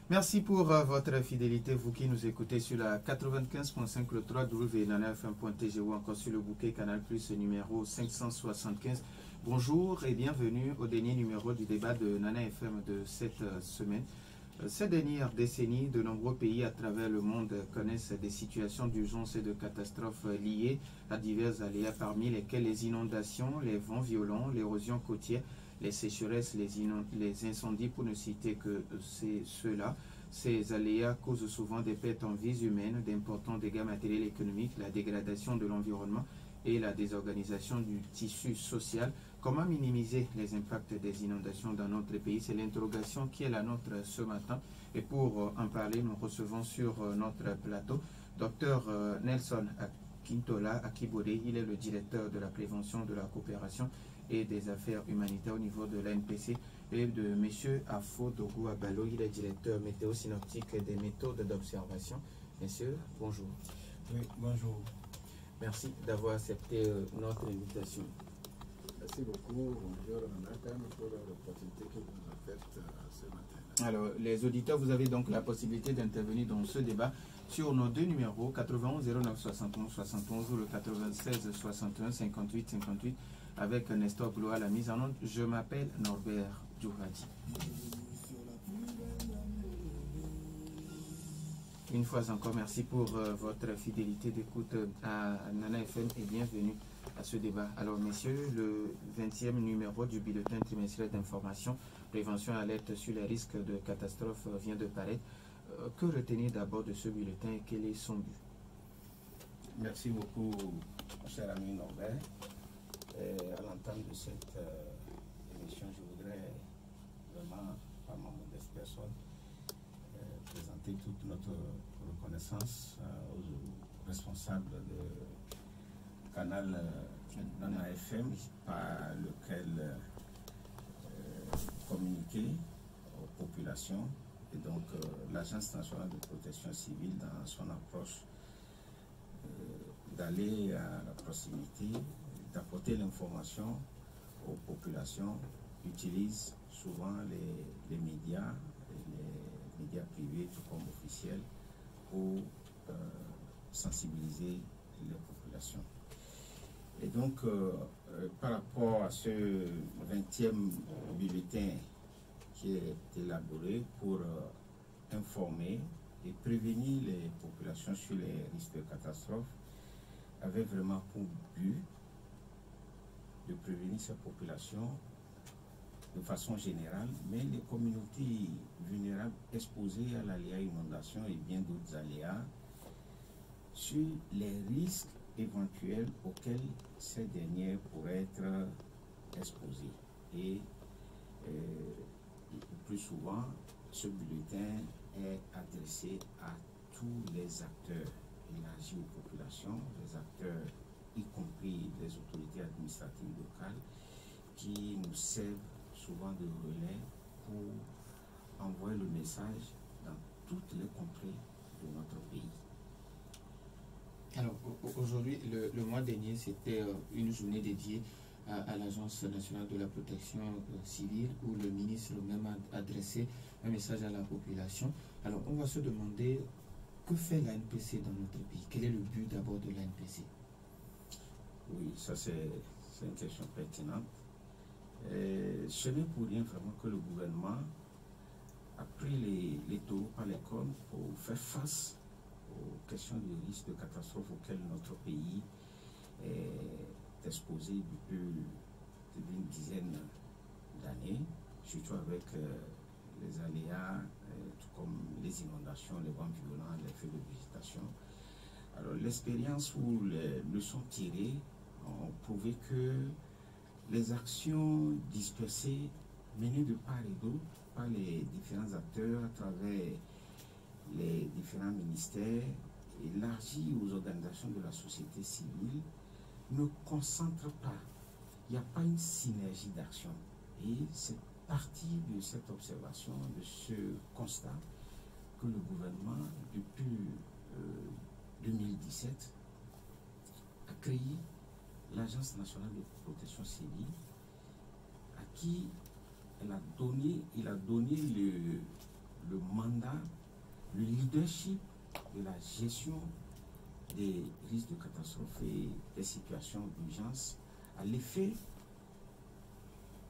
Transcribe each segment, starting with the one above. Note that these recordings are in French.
Merci pour votre fidélité, vous qui nous écoutez sur la 95.5, le 3W, ou encore sur le bouquet Canal Plus numéro 575. Bonjour et bienvenue au dernier numéro du débat de Nana FM de cette semaine. Ces dernières décennies, de nombreux pays à travers le monde connaissent des situations d'urgence et de catastrophes liées à divers aléas, parmi lesquels les inondations, les vents violents, l'érosion côtière, les sécheresses, les incendies, pour ne citer que ceux-là. Ces aléas causent souvent des pertes en vies humaines, d'importants dégâts matériels et économiques, la dégradation de l'environnement et la désorganisation du tissu social. Comment minimiser les impacts des inondations dans notre pays? C'est l'interrogation qui est la nôtre ce matin. Et pour en parler, nous recevons sur notre plateau Dr Nelson Akintola Akibode. Il est le directeur de la prévention, de la coopération et des affaires humanitaires au niveau de l'ANPC, et de M. Afo Dogo Abalo. Il est directeur météo-synoptique et des méthodes d'observation. Messieurs, bonjour. Oui, bonjour. Merci d'avoir accepté notre invitation. Merci beaucoup. Bonjour Nathan pour l'opportunité que vous nous avez faite ce matin. Alors, les auditeurs, vous avez donc la possibilité d'intervenir dans ce débat sur nos deux numéros, 91 09 71 71 ou le 96 61 58 58, avec Nestor Gloa à la mise en onde. Je m'appelle Norbert Djouradi. Une fois encore, merci pour votre fidélité d'écoute à Nana FM et bienvenue à ce débat. Alors, messieurs, le 20e numéro du bulletin trimestriel d'information, prévention et alerte sur les risques de catastrophe vient de paraître. Que retenir d'abord de ce bulletin et quel est son but? Merci beaucoup, cher ami Norbert. À l'entame de cette émission, je voudrais vraiment, par ma modeste personne, présenter toute notre reconnaissance aux responsables de Canal Nana FM, par lequel communiquer aux populations, et donc l'Agence nationale de protection civile dans son approche d'aller à la proximité, d'apporter l'information aux populations, utilise souvent les médias, les médias privés tout comme officiels, pour sensibiliser les populations. Et donc, par rapport à ce 20e bulletin qui est élaboré pour informer et prévenir les populations sur les risques de catastrophes, avait vraiment pour but de prévenir ces populations de façon générale, mais les communautés vulnérables exposées à l'aléa inondation et bien d'autres aléas, sur les risques éventuels auxquels ces dernières pourraient être exposées. Et le plus souvent, ce bulletin est adressé à tous les acteurs élargis aux populations, les acteurs y compris les autorités administratives locales, qui nous servent souvent de relais pour envoyer le message dans toutes les contrées de notre pays. Alors, aujourd'hui, le mois dernier, c'était une journée dédiée à l'Agence nationale de la protection civile, où le ministre même a adressé un message à la population. Alors, on va se demander, que fait l'ANPC dans notre pays? Quel est le but d'abord de l'ANPC? Oui, ça c'est une question pertinente. Ce n'est pour rien vraiment que le gouvernement a pris les taureaux par les cornes pour faire face aux questions de risque de catastrophe auxquelles notre pays est exposé depuis une dizaine d'années, surtout avec les aléas, tout comme les inondations, les vents violents, les feux de végétation. Alors l'expérience ou les leçons tirées ont prouvé que les actions dispersées, menées de part et d'autre par les différents acteurs à travers les différents ministères, élargis aux organisations de la société civile, ne concentrent pas. Il n'y a pas une synergie d'action. Et c'est partie de cette observation, de ce constat, que le gouvernement, depuis 2017, a créé l'Agence nationale de protection civile, à qui il a donné le mandat le leadership de la gestion des risques de catastrophe et des situations d'urgence à l'effet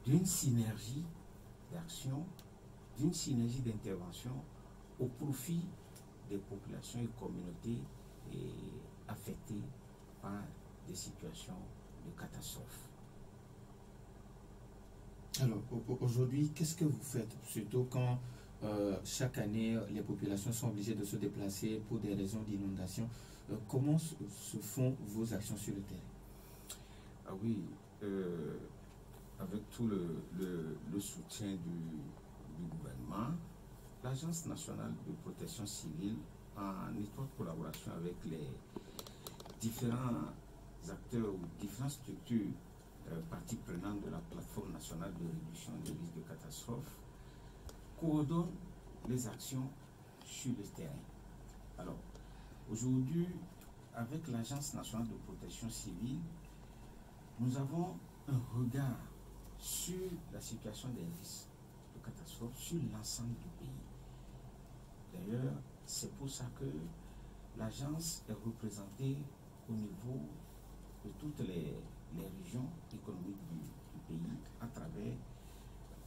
d'une synergie d'action, d'une synergie d'intervention au profit des populations et communautés affectées par des situations de catastrophe. Alors, aujourd'hui, qu'est-ce que vous faites, surtout quand chaque année, les populations sont obligées de se déplacer pour des raisons d'inondation? Comment se font vos actions sur le terrain? Ah oui, avec tout le soutien du gouvernement, l'Agence nationale de protection civile, en étroite collaboration avec les différents acteurs ou différentes structures parties prenantes de la plateforme nationale de réduction des risques de catastrophe, coordonne les actions sur le terrain. Alors, aujourd'hui, avec l'Agence nationale de protection civile, nous avons un regard sur la situation des risques de catastrophe sur l'ensemble du pays. D'ailleurs, c'est pour ça que l'agence est représentée au niveau de toutes les régions économiques du pays à travers,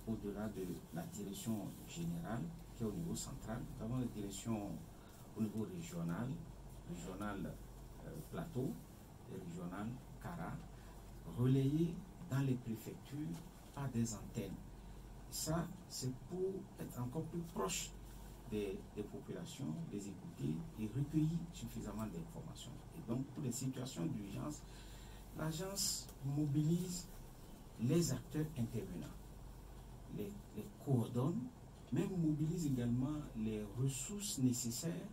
au-delà de la direction générale qui est au niveau central, nous avons la direction au niveau régional plateau et régional Cara, relayées dans les préfectures par des antennes. Et ça, c'est pour être encore plus proche des populations, les écouter et recueillir suffisamment d'informations. Et donc, pour les situations d'urgence, l'agence mobilise les acteurs intervenants, les coordonne, mais mobilise également les ressources nécessaires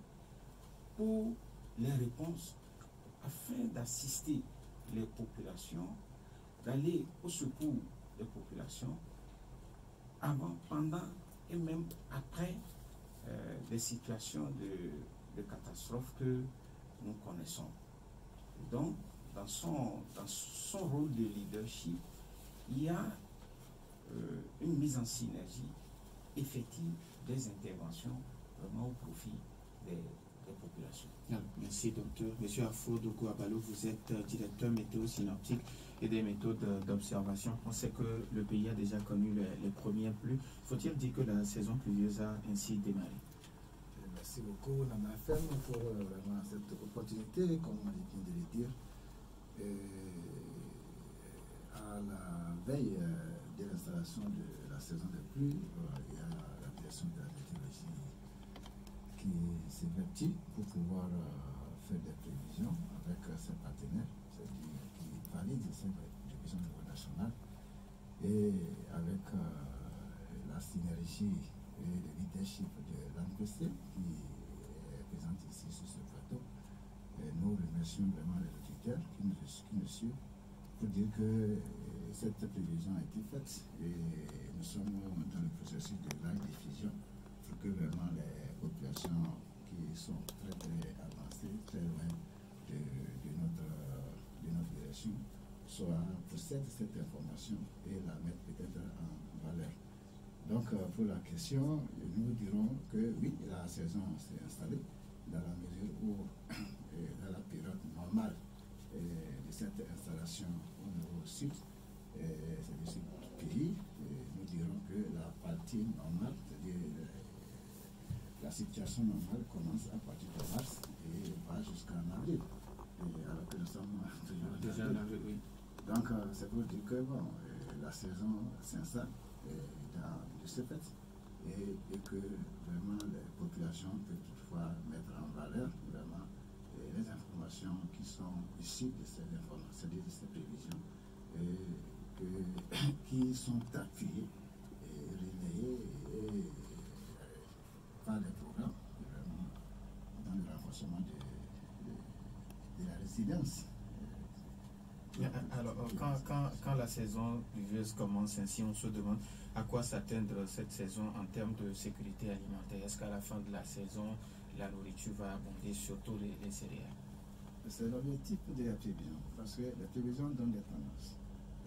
pour les réponses afin d'assister les populations, d'aller au secours des populations avant, pendant et même après des situations de catastrophe que nous connaissons. Donc, dans son rôle de leadership, il y a une mise en synergie effective des interventions vraiment au profit des populations. Merci, docteur. Monsieur Afodou Kouabalou, vous êtes directeur météo synoptique et des méthodes d'observation. On sait que le pays a déjà connu les premières pluies. Faut-il dire que la saison pluvieuse a ainsi démarré? Merci beaucoup, Nana FM, pour vraiment cette opportunité, comme on vient de le dire. À la veille de l'installation de la saison des pluies, il y a la direction de la météorologie qui s'évertit pour pouvoir faire des prévisions avec ses partenaires, c'est-à-dire qui valident ces prévisions au niveau national, et avec la synergie et le leadership de l'ANPC qui est présente ici sur ce plateau. Et nous remercions vraiment les auditeurs qui nous suivent pour dire que cette prévision a été faite et nous sommes dans le processus de la diffusion pour que vraiment les populations qui sont très avancées, très loin de notre direction, possèdent cette information et la mettent peut-être en valeur. Donc pour la question, nous dirons que oui, la saison s'est installée dans la mesure où dans la période normale de cette installation au niveau sud, c'est du sud du pays, nous dirons que la partie normale, c'est-à-dire la situation normale commence à partir de mars et va jusqu'en avril. Alors que nous sommes toujours déjà en avril. Oui. Donc c'est pour dire que bon, la saison s'installe de ce fait et que vraiment les populations peuvent toutefois mettre en valeur vraiment les informations qui sont issues de ces informations, c'est-à-dire de ces prévisions, qui sont appuyées et relayées par des programmes vraiment dans le renforcement de la résilience. Alors, quand la saison pluvieuse commence ainsi, on se demande à quoi s'attendre cette saison en termes de sécurité alimentaire. Est-ce qu'à la fin de la saison, la nourriture va abonder, surtout les céréales? C'est l'objectif de la prévision, parce que la prévision donne des tendances.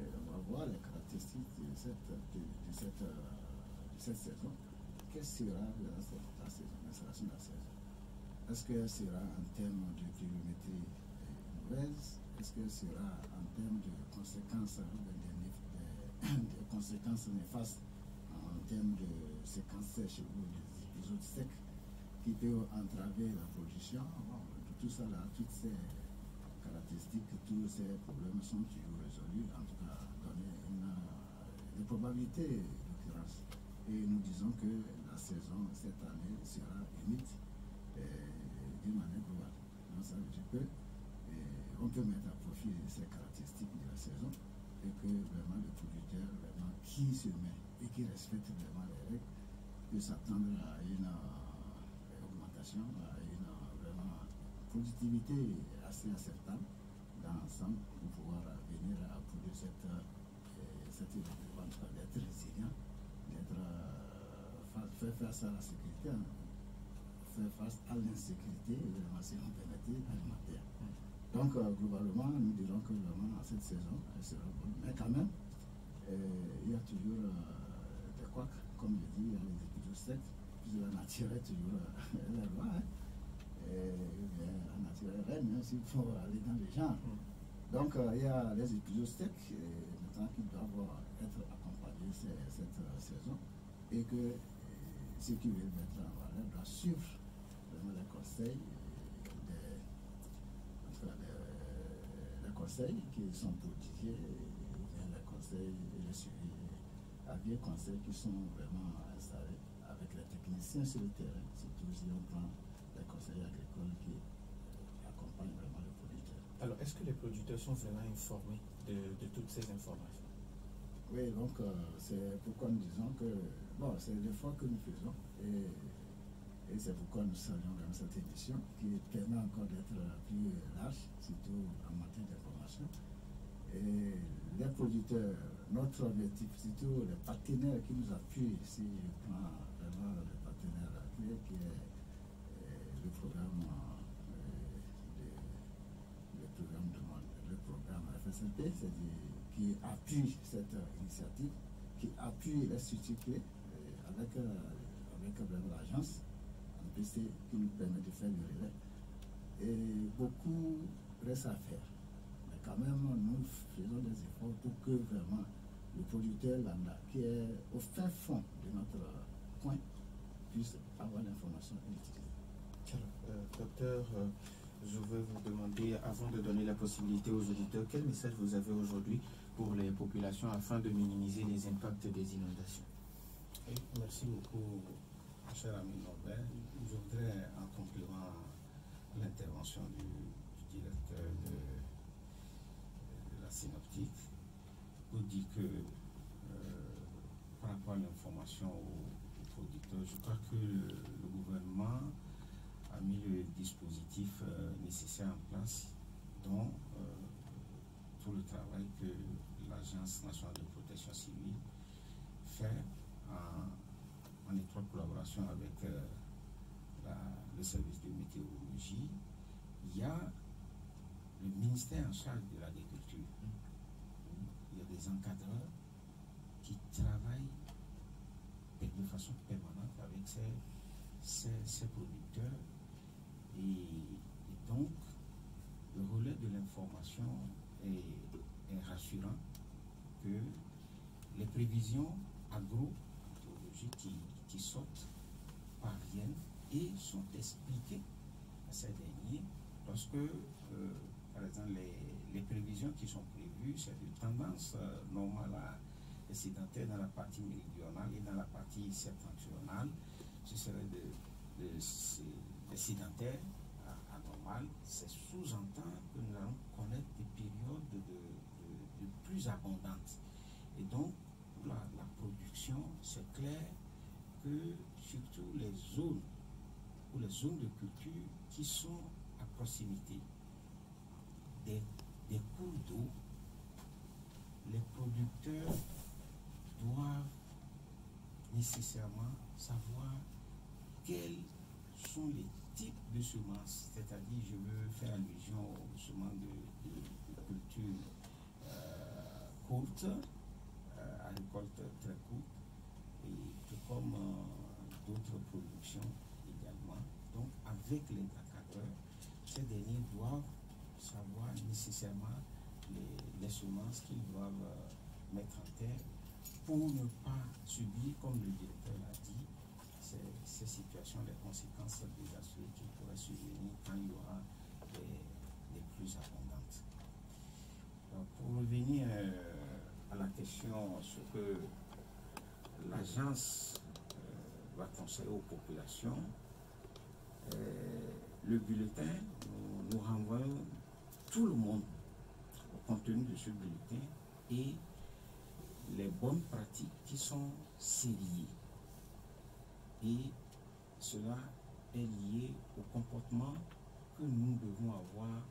Et on va voir les caractéristiques de cette saison. Quelle sera l'installation de la saison? est-ce qu'elle sera en termes de pluviométrie mauvaise? Est-ce qu'elle sera en termes de conséquences, des conséquences néfastes en termes de séquences sèches ou des épisodes secs qui peuvent entraver la production? Bon, tout ça là, toutes ces caractéristiques, tous ces problèmes sont toujours résolus, en tout cas donner des probabilités d'occurrence. Et nous disons que la saison cette année sera humide d'une manière globale. Donc ça veut dire que on peut mettre à profit ces caractéristiques de la saison et que vraiment le producteur vraiment, qui se met et qui respecte vraiment les règles peut s'attendre à une augmentation, à une vraiment productivité assez acceptable dans l'ensemble pour pouvoir venir à produire cette d'être résilient, faire face à la sécurité, faire face à l'insécurité, vraiment si on permettait, alimentaire. Donc globalement, nous dirons que vraiment cette saison, elle sera bonne. Mais quand même, il y a toujours des couacs, comme je dis, il y a les épisodes secs, puis la nature est toujours elle est loi. Hein. La nature est reine, hein, s'il faut aller dans les genres. Donc il y a les épisodes secs maintenant qui doivent être accompagnés cette saison et que ceux qui veulent mettre en valeur doivent suivre vraiment les conseils les conseils qui sont prodigués, les conseils et les suivis à vieux conseils qui sont vraiment installés avec les techniciens sur le terrain, surtout si on prend les conseils agricoles qui accompagnent vraiment le producteur. Alors, est-ce que les producteurs sont vraiment informés de toutes ces informations? Oui, donc c'est pourquoi nous disons que bon, c'est l'effort que nous faisons et c'est pourquoi nous saluons dans cette édition qui permet encore d'être plus large, surtout en matière d'information. Et les producteurs, notre objectif, surtout les partenaires qui nous appuient, si je prends vraiment le partenaire clé qui est le programme le programme FSLP, c'est-à-dire qui appuie cette initiative, qui appuie les structures clés avec l'agence qui nous permet de faire le relais. Et beaucoup reste à faire. Mais quand même, nous faisons des efforts pour que vraiment le producteur lambda, qui est au fin fond de notre coin, puisse avoir l'information et l'utiliser. Docteur, je veux vous demander, avant de donner la possibilité aux auditeurs, quel message vous avez aujourd'hui pour les populations afin de minimiser les impacts des inondations? Oui, merci beaucoup, cher ami Norbert. Je voudrais, en complément à l'intervention du directeur de la synoptique, vous dire que par rapport à l'information aux producteurs, je crois que le gouvernement a mis le dispositif nécessaire en place, dont tout le travail que l'Agence nationale de protection civile fait en étroite collaboration avec le service de météorologie. Il y a le ministère en charge de l'agriculture. Il y a des encadreurs qui travaillent de façon permanente avec ces producteurs. Et donc, le relais de l'information est rassurant que les prévisions agroécologiques qui sortent parviennent et sont expliquées à ces derniers lorsque, par exemple, les prévisions qui sont prévues, c'est une tendance normale à sédentaire dans la partie méridionale et dans la partie septentrionale. Ce serait des sédentaires anormales. C'est sous-entend que nous allons connaître des périodes de plus abondantes. Et donc, la production, c'est clair que surtout les zones ou les zones de culture qui sont à proximité des cours d'eau, les producteurs doivent nécessairement savoir quels sont les types de semences, c'est-à-dire je veux faire allusion aux semences de culture courte, à récolte très courte, et tout comme d'autres productions également. Donc avec avec les encadreurs, ces derniers doivent savoir nécessairement les semences qu'ils doivent mettre en terre pour ne pas subir, comme le directeur l'a dit, ces situations, les conséquences désastreuses qui pourraient survenir quand il y aura des pluies abondantes. Donc, pour revenir à la question sur ce que l'agence va conseiller aux populations, le bulletin, nous renvoyons tout le monde au contenu de ce bulletin et les bonnes pratiques qui sont liées. Et cela est lié au comportement que nous devons avoir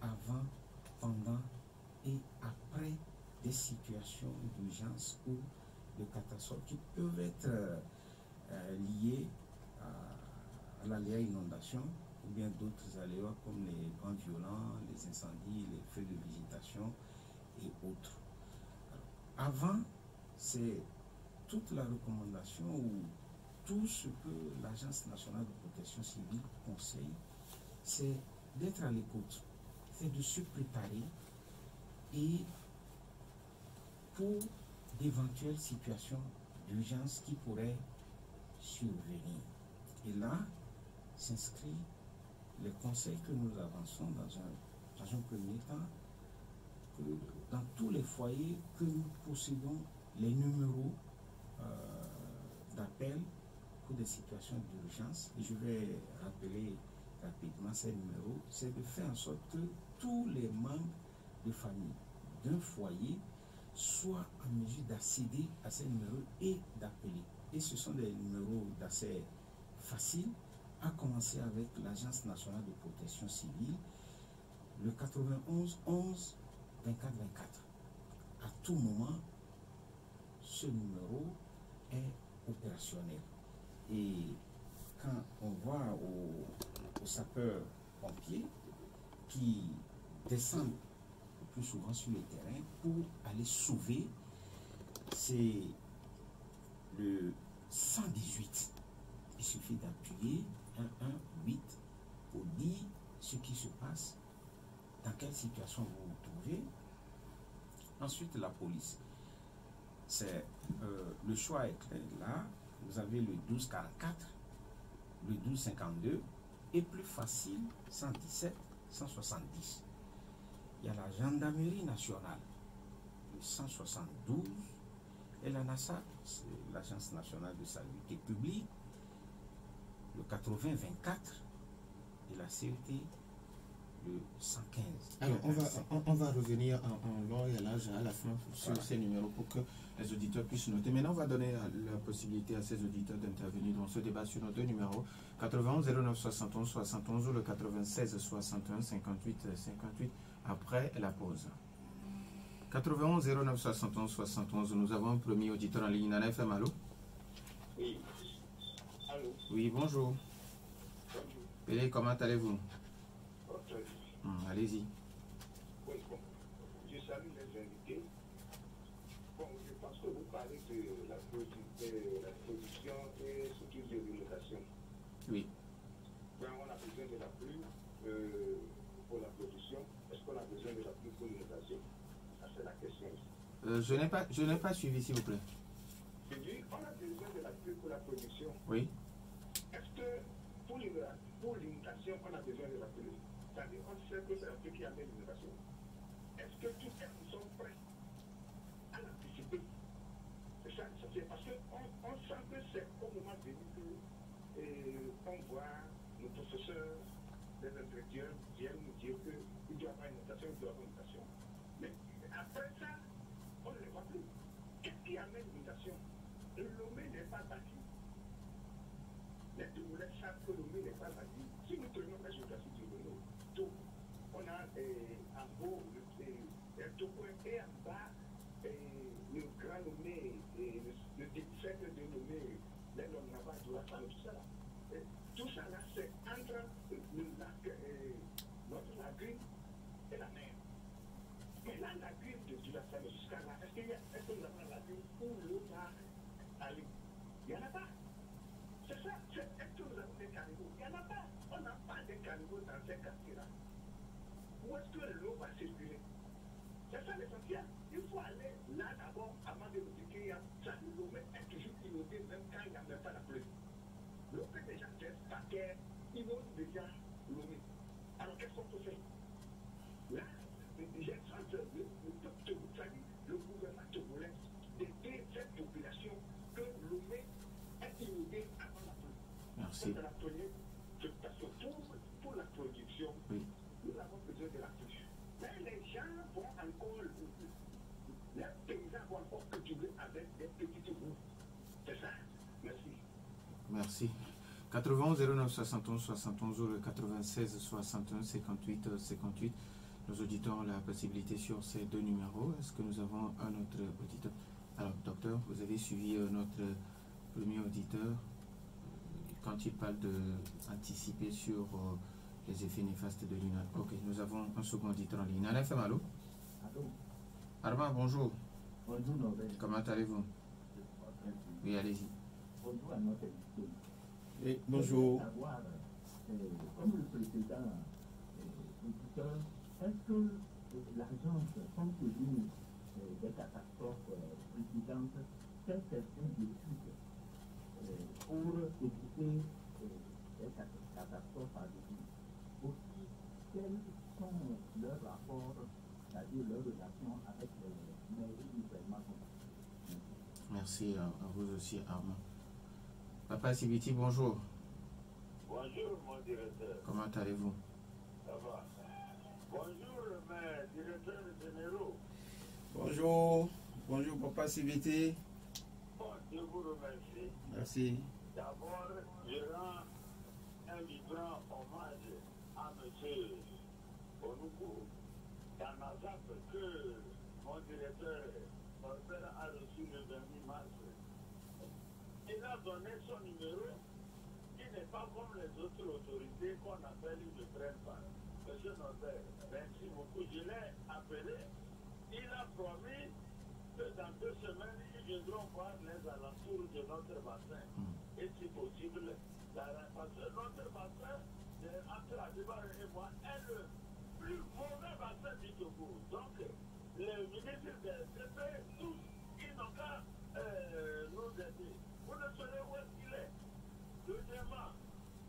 avant, pendant et après des situations d'urgence ou de catastrophes qui peuvent être liées à l'aléa inondation ou bien d'autres aléas comme les vents violents, les incendies, les feux de végétation et autres. Alors, avant, c'est toute la recommandation ou tout ce que l'Agence nationale de protection civile conseille, c'est d'être à l'écoute, c'est de se préparer et pour d'éventuelles situations d'urgence qui pourraient survenir. Et là, s'inscrit les conseils que nous avançons dans un premier temps, que dans tous les foyers que nous possédons les numéros d'appel pour des situations d'urgence. Et je vais rappeler rapidement ces numéros, c'est de faire en sorte que tous les membres de famille d'un foyer soient en mesure d'accéder à ces numéros et d'appeler. Et ce sont des numéros d'accès faciles, à commencer avec l'Agence nationale de protection civile, le 91 11 24 24. À tout moment, ce numéro est opérationnel. Et quand on voit aux sapeurs-pompiers qui descendent le plus souvent sur le terrain pour aller sauver, c'est le 118. Il suffit d'appuyer 118 pour dire ce qui se passe, dans quelle situation vous vous trouvez. Ensuite, la police. C'est le choix est clair là. Vous avez le 1244, le 1252 et plus facile 117, 170. Il y a la gendarmerie nationale, le 172 et la NASA, c'est l'Agence nationale de sécurité publique, le 80-24 et la CET, le 115. Alors, on va revenir en long et en large à la fin sur ces numéros pour que les auditeurs puissent noter. Maintenant, on va donner la possibilité à ces auditeurs d'intervenir dans ce débat sur nos deux numéros, 91 09 71 71 ou le 96 61 58 58 après la pause. 91 09 71 71, nous avons un premier auditeur en ligne. Nana FM, allô? Oui. Allô? Oui, bonjour. Bonjour. Pélé, comment allez-vous? Allez-y. Oui, bon. Je salue les invités. Bon, je pense que vous parlez de la production et surtout de l'irrigation. Oui. Ben, on a besoin de la pluie pour la production. Est-ce qu'on a besoin de la pluie pour l'irrigation? Ça, c'est la question. Je n'ai pas suivi, s'il vous plaît. Je dis, on a besoin de la pluie pour la production. Oui. Est-ce que pour l'irrigation, on a besoin de la pluie? C'est-à-dire, on sait que c'est la pluie qui amène l'innovation. Est-ce que tous les sont prêts à l'anticiper? C'est ça, c'est parce qu'on sent que c'est au moment venu qu'on voit nos professeurs, les intellectuels viennent nous dire qu'il doit y avoir une notation, il doit y avoir une notation. Mais après ça, on ne les voit plus. Qu'est-ce qui amène l'innovation? L'Omé n'est pas bâti. Les Touloulais savent que l'Omé n'est pas bâti. Si nous prenons la géographie du Renault, on a en haut le topo et en bas le grand nommé, le défait de nommer les noms là-bas, tout ça là. Tout ça là, c'est entre notre lagrime et la mer. Mais là, la grille de la Seine jusqu'à là, est-ce que nous avons la grille où l'eau va aller? Il n'y en a pas. C'est ça, est-ce que nous avons des caribous? Il n'y en a pas. est-ce que l'eau va circuler? C'est ça l'essentiel. Il faut aller là d'abord avant de nous dire qu'il y a ça. L'eau est toujours inondée même quand il n'y a même pas la pluie. L'eau peut déjà faire paquet, inonde déjà l'eau. Alors qu'est-ce qu'on peut faire? Là, j'ai senti le gouvernement togolais d'aider cette population que l'eau est inondée avant la pluie. Merci. C'est la première préoccupation pour la production. Oui. Nous avons besoin de la pluie. Mais les gens vont encore, les paysans vont encore cultiver avec des petites roues. C'est ça. Merci. Merci. 91 09 71 71 ou le 96 61 58 58. Nos auditeurs ont la possibilité sur ces deux numéros. Est-ce que nous avons un autre auditeur? Alors, docteur, vous avez suivi notre premier auditeur quand il parle d'anticiper sur les effets néfastes de l'UNA. Ok, nous avons un second auditeur en ligne. Alain FM, allô? Allô? Armand, bonjour. Bonjour, Nobel. Comment allez-vous? Oui, allez-y. Bonjour à notre invité. Oui, bonjour. Savoir, comme le précédent auditeur, est-ce que l'agence, compte tenu des catastrophes précédentes, fait certaines études pour éviter des catastrophes à venir? Aussi, quels sont leurs rapports, c'est-à-dire leurs relations avec les mairies du gouvernement? Merci à vous aussi, Armand. Papa Sibiti, bonjour. Bonjour, mon directeur. Comment allez-vous? Ça va. Bonjour, mes directeurs généraux. Bonjour. Bonjour, Papa Sibiti. Bon, je vous remercie. Merci. D'abord, je rends un vibrant hommage à M. Onoukou, dans la ZAP que mon directeur Norbert a reçu le 28 mars. Il a donné son numéro, qui n'est pas comme les autres autorités qu'on appelle, ils ne prennent pas. Monsieur Norbert, merci beaucoup. Je l'ai appelé. Il a promis que dans 2 semaines, ils viendront voir les alentours de notre bassin. Et si possible, parce que notre bassin, entre Adibar et moi, est le plus mauvais bassin du Togo. Donc, les ministres des CP, tous, ils n'ont qu'à nous aider. Vous ne saurez où est-ce qu'il est. Deuxièmement,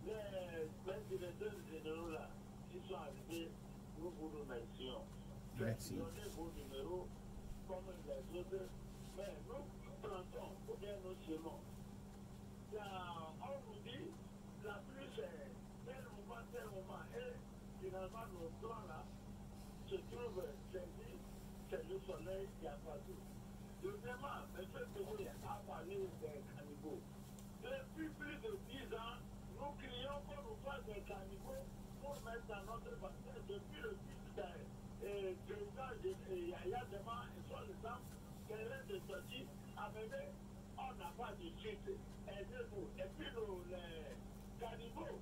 les directeurs généraux là, qui sont arrivés, nous vous remercions. Merci. Donnez vos numéros comme les autres, mais nous plantons ou bien nous semons. On nous dit la pluie c'est tel moment, et finalement nos plans là se trouvent saisis, c'est le soleil qui a partout. Deuxièmement, M. Touré a parlé des cannibaux. Depuis plus de 10 ans, nous crions qu'on nous fasse des cannibaux pour mettre dans notre bassin. Depuis le président Yaya Dema et son exemple, terrain de sortie, amené, on n'a pas de suite. Aidez-nous. Et puis les cannibaux,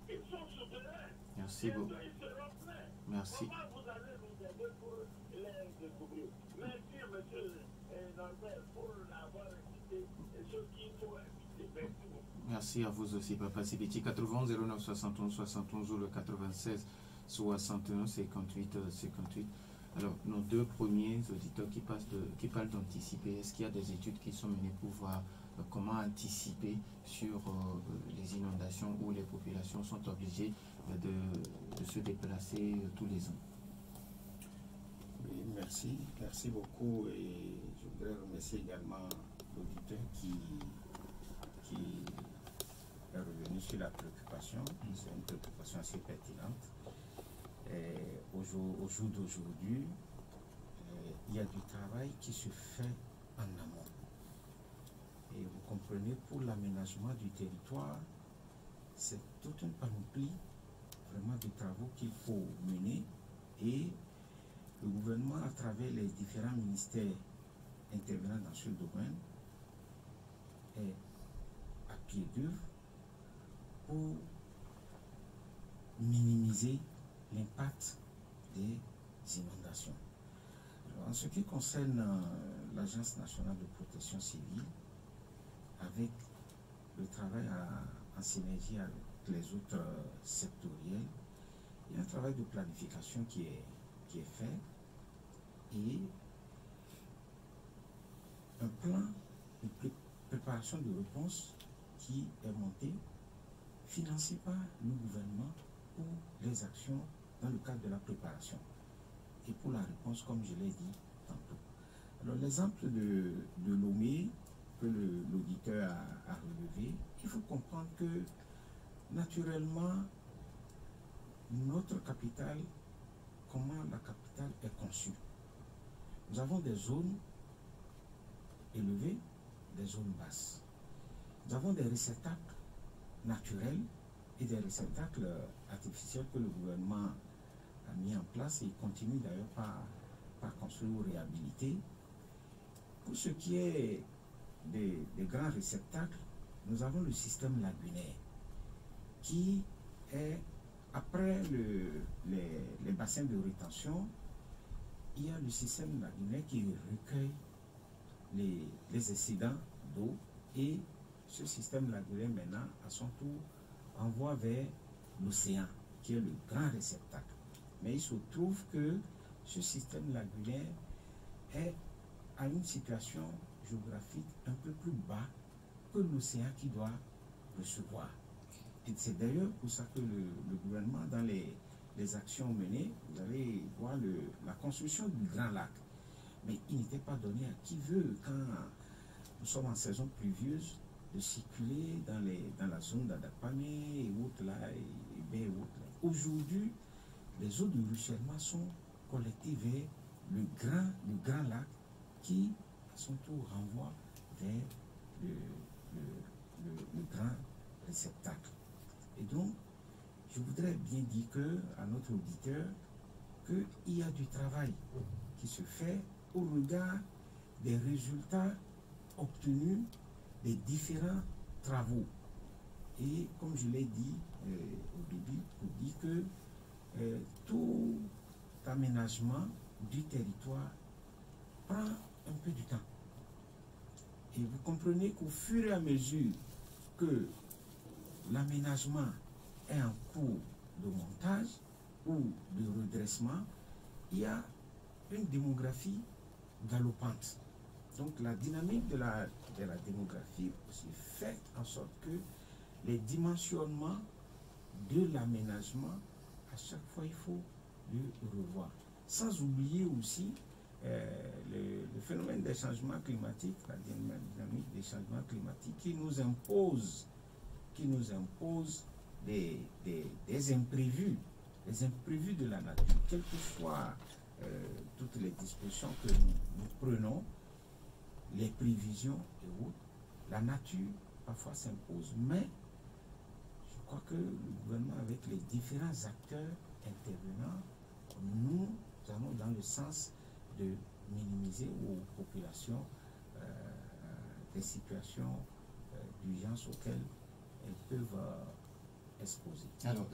ils sont souterrains. Merci beaucoup. Ils seront pleins. Merci. Comment vous allez nous aider pour les découvrir? Merci, monsieur Norbert, pour l'avoir écouté et ce qu'il faut éviter. Merci beaucoup. Merci à vous aussi, Papa Sibiti. 91 09 71 71 ou le 96 61 58 58. Alors, nos deux premiers auditeurs qui parlent d'anticiper, est-ce qu'il y a des études qui sont menées pour voir comment anticiper sur les inondations où les populations sont obligées de se déplacer tous les ans? Oui, merci. Merci beaucoup. Et je voudrais remercier également l'auditeur qui est revenu sur la préoccupation. C'est une préoccupation assez pertinente. Au jour d'aujourd'hui, il y a du travail qui se fait en amont. Et vous comprenez, pour l'aménagement du territoire, c'est toute une panoplie vraiment de travaux qu'il faut mener. Et le gouvernement, à travers les différents ministères intervenant dans ce domaine, est à pied d'œuvre pour minimiser l'impact des inondations. Alors, en ce qui concerne l'Agence nationale de protection civile, avec le travail en synergie avec les autres sectoriels, il y a un travail de planification qui est qui est fait et un plan de préparation de réponse qui est monté, financé par le gouvernement pour les actions dans le cadre de la préparation et pour la réponse, comme je l'ai dit tantôt. Alors, l'exemple de Lomé que l'auditeur a relevé, il faut comprendre que naturellement, notre capitale, comment la capitale est conçue. Nous avons des zones élevées, des zones basses. Nous avons des réceptacles naturels et des réceptacles artificiels que le gouvernement a mis en place et continue d'ailleurs par construire ou réhabiliter. Pour ce qui est des grands réceptacles, nous avons le système lagunaire qui est, après les bassins de rétention, il y a le système lagunaire qui recueille les excédents d'eau et ce système lagunaire maintenant, à son tour, envoie vers l'océan, qui est le grand réceptacle. Mais il se trouve que ce système lagunaire est à une situation géographique un peu plus bas que l'océan qui doit recevoir. Et c'est d'ailleurs pour ça que le gouvernement, dans les actions menées, vous allez voir la construction du Grand Lac. Mais il n'était pas donné à qui veut, quand nous sommes en saison pluvieuse, de circuler dans la zone d'Adapamé et autres là, et baie et autres là. Aujourd'hui, les eaux de ruissellement sont collectées vers le grand lac qui, à son tour, renvoie vers le grand réceptacle. Et donc, je voudrais bien dire à notre auditeur qu'il y a du travail qui se fait au regard des résultats obtenus des différents travaux. Et comme je l'ai dit au début, pour dire que tout aménagement du territoire prend un peu de temps. Et vous comprenez qu'au fur et à mesure que l'aménagement est en cours de montage ou de redressement, il y a une démographie galopante. Donc la dynamique de la démographie aussi fait en sorte que les dimensionnements de l'aménagement, à chaque fois il faut le revoir. Sans oublier aussi le phénomène des changements climatiques, la dynamique des changements climatiques qui nous impose des imprévus, les imprévus de la nature, quelles que soient toutes les dispositions que nous prenons, les prévisions et autres, la nature parfois s'impose, mais je crois que le gouvernement, avec les différents acteurs intervenants, nous allons dans le sens de minimiser aux populations des situations d'urgence auxquelles elles peuvent exposer. Alors,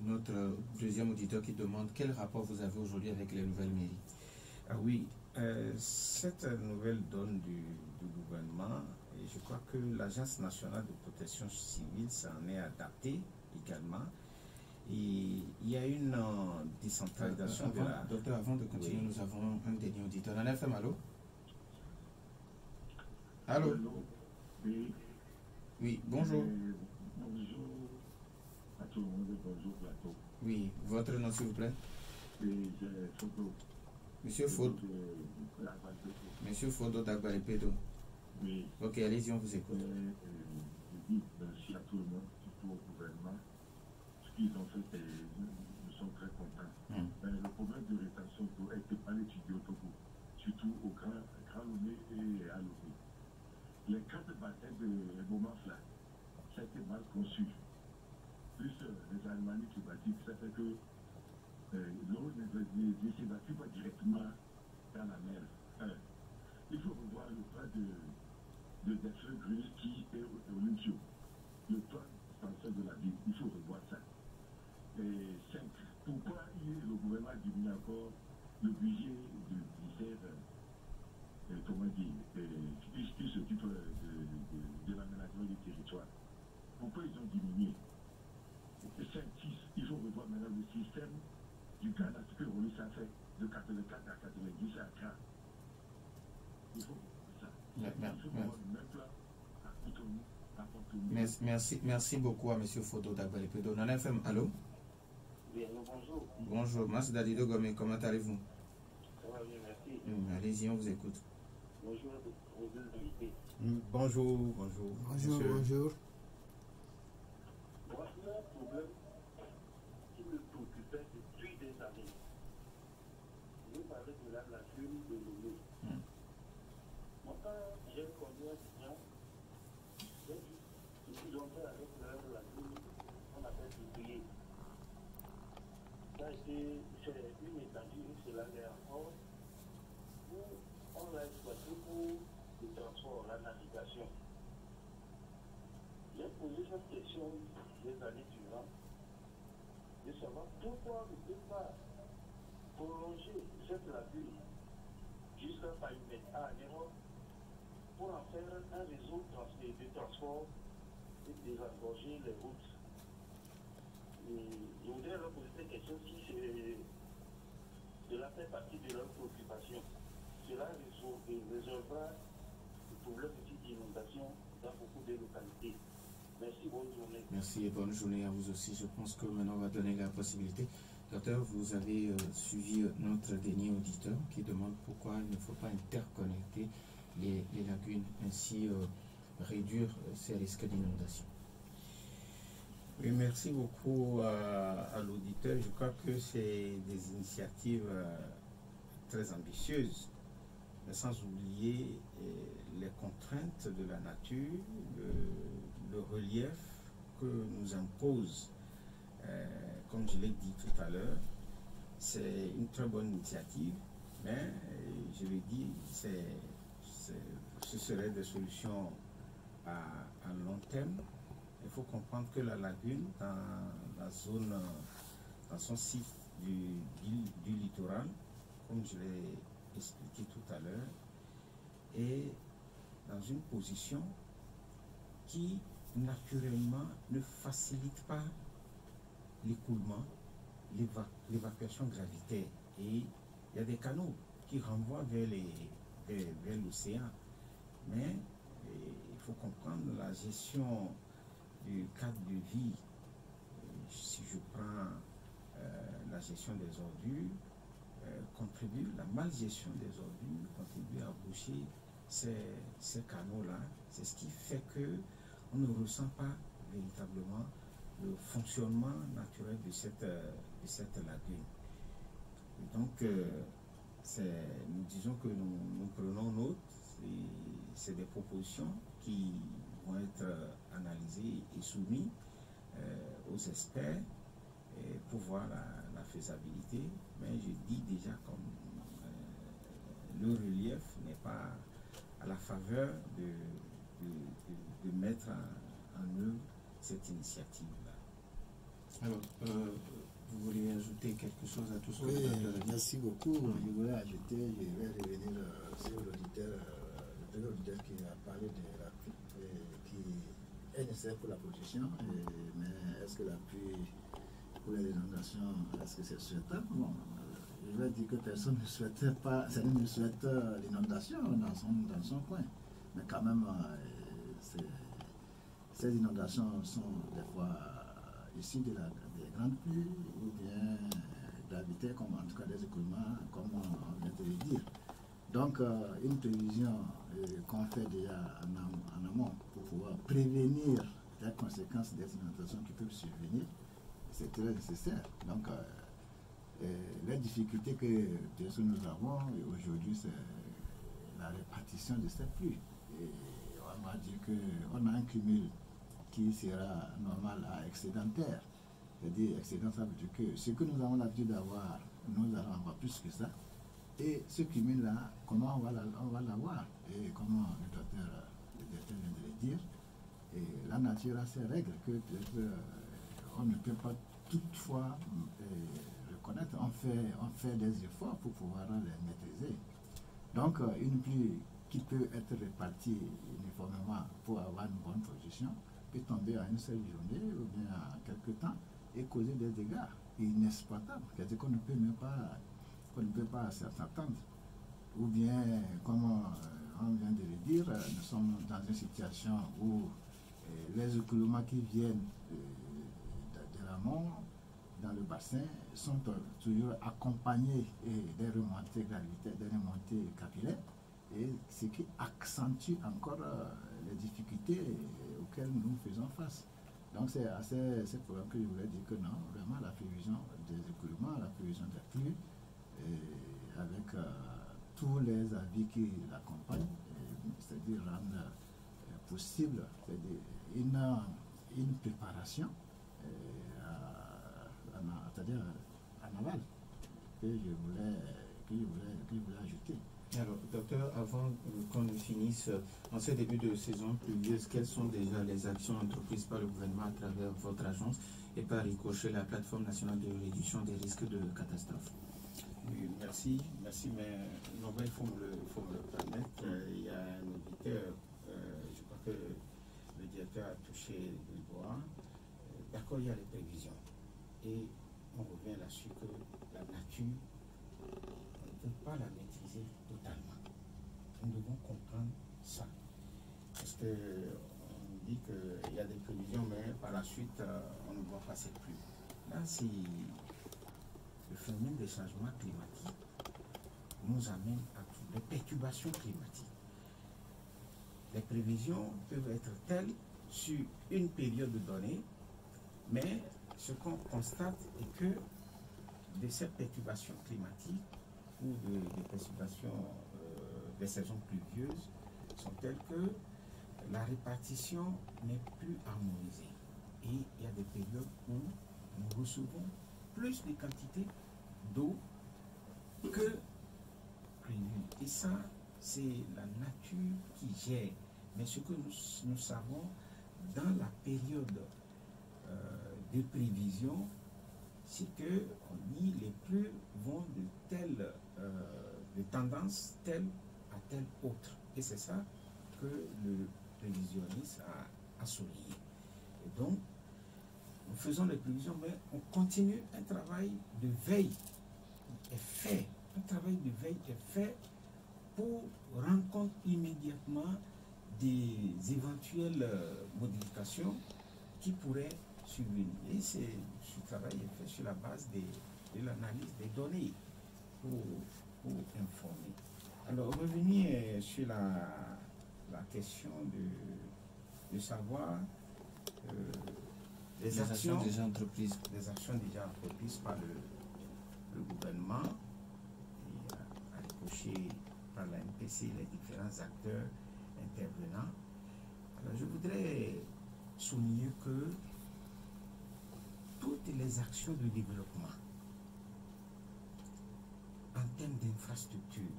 notre deuxième auditeur qui demande quel rapport vous avez aujourd'hui avec les nouvelles mairies. Ah oui, cette nouvelle donne du gouvernement, et je crois que l'Agence nationale de protection civile s'en est adaptée également. Et il y a une décentralisation de la... Docteur, avant de continuer, oui. Nous avons un dernier auditeur. On a fait allô? Allô? Oui. Oui, bonjour. Bonjour à tout le monde et bonjour plateau. Oui, votre nom s'il vous plaît? Oui, c'est Fodo. Monsieur Fodo. Monsieur Fodo d'Agbalipédo. Oui. Ok, allez-y, on vous écoute. Je dis merci à tout le monde, surtout au gouvernement. Ce qu'ils ont fait, nous sommes très contents. Mais le problème de rétention d'eau a été mal étudié au Togo, surtout au Grand Lomé et à Lomé. Les 4 bassins de Momaf là, ça a été mal conçu. Plus les anomalies climatiques, ça fait que l'eau ne s'évacue pas directement dans la mer. Il faut revoir le plan de Defre Gris qui est au Luntio. Le plan extension de la ville, il faut revoir ça. Et 5. Pourquoi le gouvernement diminue encore le budget du ministère, comment dire, qui s'occupe de l'aménagement du territoire? Pourquoi ils ont diminué? 5, 6, il faut revoir maintenant le système du Ghana, ce que Rolis a fait. de 84 à 90 à Accra. Il faut ça. Merci beaucoup à M. Fodo d'Agbalipedo. Nana FM, allô? Oui, allô, bonjour. Bonjour, Mas Dadido Gomé, comment allez-vous? Ça va bien, merci. Allez-y, on vous écoute. Bonjour aux deux invités. Bonjour. Moi, mon problème qui me préoccupait depuis des années, vous parlez de la lagune de Lomé. Moi, quand j'ai connu un client, ils ont fait avec leur lagune, on appelle Dubrier. Ça a été, c'est une étendue, c'est la mer encore, où on l'a exploité pour le transport, la navigation. J'ai posé cette question des années durant, de savoir pourquoi on ne peut pas prolonger cette lagune jusqu'à Païmède à Europe pour en faire un réseau de transport et désengorger les routes. Et je voudrais leur poser cette question si cela fait partie de leurs préoccupations. Cela résolvera le problème d'inondation dans beaucoup de localités. Merci, bonne journée. Merci et bonne journée à vous aussi. Je pense que maintenant on va donner la possibilité. Docteur, vous avez suivi notre dernier auditeur qui demande pourquoi il ne faut pas interconnecter les lagunes, ainsi réduire ces risques d'inondation. Oui, merci beaucoup à l'auditeur. Je crois que c'est des initiatives très ambitieuses, mais sans oublier les contraintes de la nature, le relief que nous impose, comme je l'ai dit tout à l'heure. C'est une très bonne initiative, mais je l'ai dit, ce serait des solutions à long terme. Il faut comprendre que la lagune, dans la zone, dans son site du littoral, comme je l'ai expliqué tout à l'heure, est dans une position qui naturellement ne facilite pas l'écoulement, l'évacuation gravitaire. Et il y a des canaux qui renvoient vers l'océan. Mais il faut comprendre la gestion du cadre de vie. Si je prends la gestion des ordures, la malgestion des ordures contribue à boucher ces canaux-là. C'est ce qui fait qu'on ne ressent pas véritablement le fonctionnement naturel de cette lagune. Et donc, nous disons que nous prenons note, c'est des propositions qui vont être analysées et soumises aux experts pour voir la faisabilité. Mais je dis déjà comme le relief n'est pas à la faveur de mettre en œuvre cette initiative-là. Alors, vous voulez ajouter quelque chose à tout ce que oui, vous avez dit? merci beaucoup. Je voulais ajouter, je vais revenir sur l'auditeur, le premier auditeur qui a parlé de la pluie qui est nécessaire pour la protection, mais est-ce que la pluie pour les inondations, est-ce que c'est souhaitable? Bon, je vais dire que personne ne souhaitait pas, certains ne souhaitent l'inondation dans son coin, mais quand même, ces inondations sont des fois issues des grandes pluies ou bien gravitaires, comme en tout cas des écoulements, comme on vient de le dire. Donc, une prévision qu'on fait déjà en amont pour pouvoir prévenir les conséquences des inondations qui peuvent survenir, c'est très nécessaire. Donc, les difficultés que nous avons aujourd'hui, c'est la répartition de cette pluie. Et on va dire qu'on a un cumul qui sera normal à excédentaire. C'est-à-dire, excédent, ça veut dire que ce que nous avons l'habitude d'avoir, nous allons avoir plus que ça. Et ce cumul-là, comment on va l'avoir? Et comment le docteur vient de le dire, et la nature a ses règles que peut-être on ne peut pas toutefois reconnaître. On fait des efforts pour pouvoir les maîtriser. Donc, une pluie qui peut être répartie uniformément pour avoir une bonne position peut tomber à une seule journée ou bien à quelques temps et causer des dégâts inexploitables. C'est-à-dire qu'on ne peut même pas qu'on ne peut pas s'attendre. Ou bien, comme on vient de le dire, nous sommes dans une situation où les écoulements qui viennent de l'amont dans le bassin sont toujours accompagnés des remontées gravitaires, des remontées capillaires, et ce qui accentue encore les difficultés auxquelles nous faisons face. Donc c'est à ces problèmes que je voulais dire que non, vraiment la prévision des écoulements, la prévision des pluies, avec tous les avis qui l'accompagnent, c'est-à-dire rendre possible une préparation, c'est-à-dire en aval, que je voulais ajouter. Alors, docteur, avant qu'on finisse, en ce début de saison pluvieuse, quelles sont déjà les actions entreprises par le gouvernement à travers votre agence et par ricochet la plateforme nationale de réduction des risques de catastrophe? Oui, merci, mais non, il faut me le permettre. Il y a un auditeur, je crois que le directeur a touché le doigt. D'accord, il y a les prévisions. Et on revient là-dessus que la nature, on ne peut pas la maîtriser totalement. Nous devons comprendre ça. Parce qu'on dit qu'il y a des prévisions, mais par la suite, on ne voit pas cette pluie. Là, c'est le phénomène des changements climatiques nous amène à des perturbations climatiques. Les prévisions peuvent être telles sur une période donnée, mais ce qu'on constate est que de ces perturbations climatiques ou des perturbations des saisons pluvieuses sont telles que la répartition n'est plus harmonisée. Et il y a des périodes où nous recevons plus de quantité d'eau que prévu. Et ça, c'est la nature qui gère. Mais ce que nous savons dans la période de prévision, c'est que on dit les pluies vont de telle de tendance telle à telle autre. Et c'est ça que le prévisionniste a souligné. Et donc, nous faisons les prévisions, mais on continue un travail de veille est fait. Un travail de veille est fait pour rendre compte immédiatement des éventuelles modifications qui pourraient survenir. Et ce travail est fait sur la base de l'analyse des données pour informer. Alors, revenir sur la question de savoir les actions déjà entreprises par le gouvernement et à ricochet par la MPC, les différents acteurs intervenants. Alors, je voudrais souligner que toutes les actions de développement en termes d'infrastructure,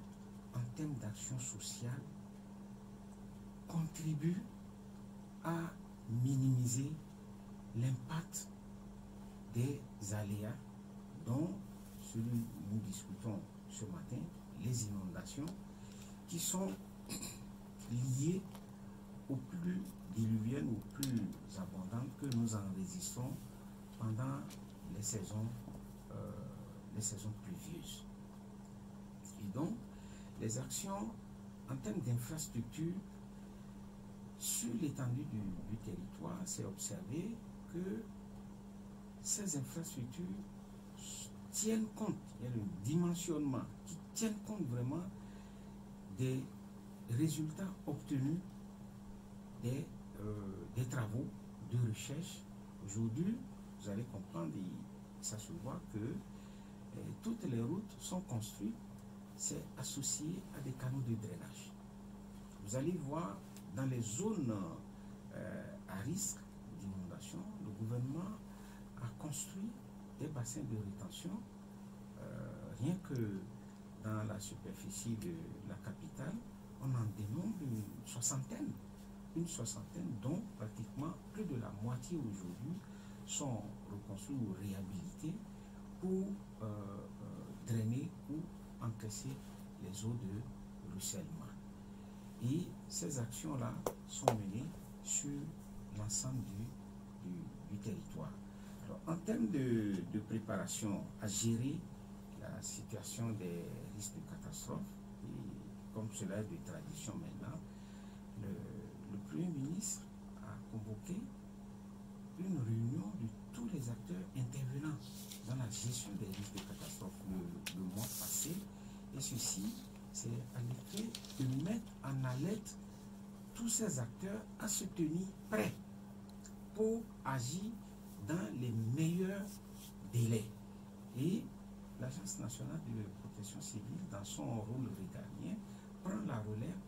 en termes d'action sociale, contribuent à minimiser l'impact des aléas dont celui que nous discutons ce matin, les inondations, qui sont liées aux pluies diluviennes ou plus abondantes que nous enregistrons pendant les saisons pluvieuses. Et donc, les actions en termes d'infrastructure sur l'étendue du territoire, c'est observé que ces infrastructures tiennent compte, il y a le dimensionnement qui tiennent compte vraiment des résultats obtenus des travaux de recherche. Aujourd'hui, vous allez comprendre, et ça se voit que toutes les routes sont construites, c'est associé à des canaux de drainage. Vous allez voir dans les zones à risque d'inondation, le gouvernement a construit des bassins de rétention, rien que dans la superficie de la capitale, on en dénombre une soixantaine, dont pratiquement plus de la moitié aujourd'hui sont reconstruits ou réhabilités pour drainer ou encaisser les eaux de ruissellement. Et ces actions-là sont menées sur l'ensemble du territoire. Alors, en termes de préparation à gérer la situation des risques de catastrophe. Et comme cela est de tradition maintenant, le Premier ministre a convoqué une réunion de tous les acteurs intervenant dans la gestion des risques de catastrophe le mois passé. Et ceci, c'est à l'effet de mettre en alerte tous ces acteurs à se tenir prêts pour agir dans les meilleurs délais. Et l'Agence nationale de protection civile, dans son rôle régalien, prend la relève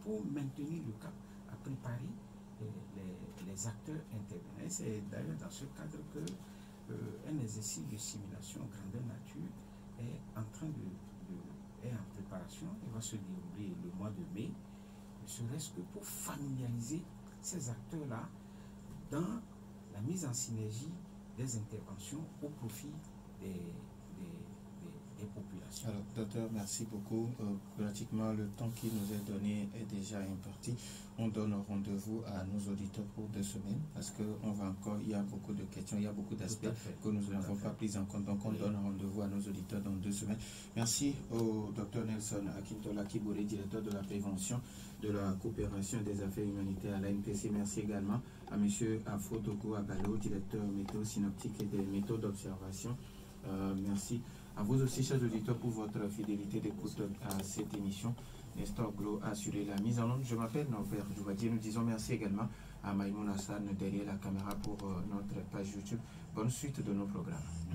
pour maintenir le cap, à préparer les acteurs intervenants. C'est d'ailleurs dans ce cadre que un exercice de simulation grandeur nature est en préparation. Il va se dérouler le mois de mai, ne serait-ce que pour familiariser ces acteurs-là dans la mise en synergie des interventions au profit des populations. Alors, docteur, merci beaucoup. Pratiquement, le temps qui nous est donné est déjà imparti. On donne rendez-vous à nos auditeurs pour 2 semaines parce il y a beaucoup de questions, il y a beaucoup d'aspects que nous n'avons pas pris en compte. Donc, on donne rendez-vous à nos auditeurs dans 2 semaines. Merci au docteur Nelson Akintola Kibouré, directeur de la prévention, de la coopération et des affaires humanitaires à l'ANPC. Merci également à M. Afodogo Abalo, directeur météo synoptique et des méthodes d'observation. Merci à vous aussi, chers auditeurs, pour votre fidélité d'écoute à cette émission. Nestor Glo a assuré la mise en onde. Je m'appelle Norbert Joubadier. Nous disons merci également à Maïmoun Hassan derrière la caméra pour notre page YouTube. Bonne suite de nos programmes.